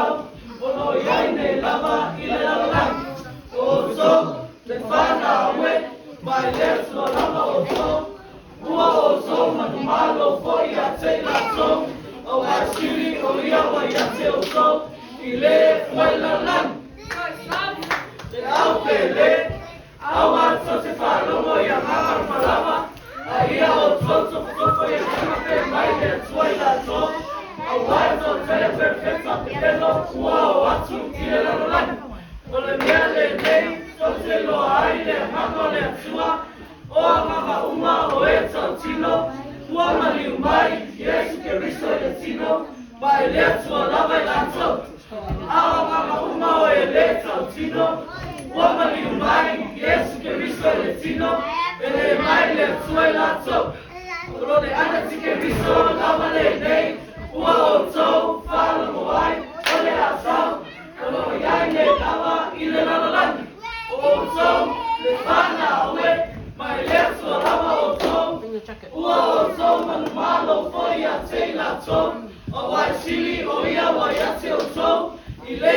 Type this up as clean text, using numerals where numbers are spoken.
so, ono yaine lava ile lalang. Oso, le fana we, mai leso lava oso. Ua oso manumalo foi a te la so. O asili o ia wa ia te oso. Ile foi lalang. Te au pele, au ato te whalomo ia mama malama. Aia o toto toko ia kama mai le tuai la to. Au ato te perfecta pelo, ua o atu ile lalang. O le mea le nei, o te loa ai le mama le atua. O a mama uma o e tau tino. Ua mali umai, Yesu ke riso e tino. Mai le atua lava i lato. A mama uma o e le tau tino. Ua mali umai, Yesu ke riso e tino. E le mai le atua i lato. O le ana ti ke riso lava le nei. Ua o tau, whala mo ai, o le asau. O lo iai le lava i le lalalani. O tau, le whana oe, mai le atua lava o tau. Ua o tau manumalo foi a te la tau. O wai sili o ia wai ate o tau. I le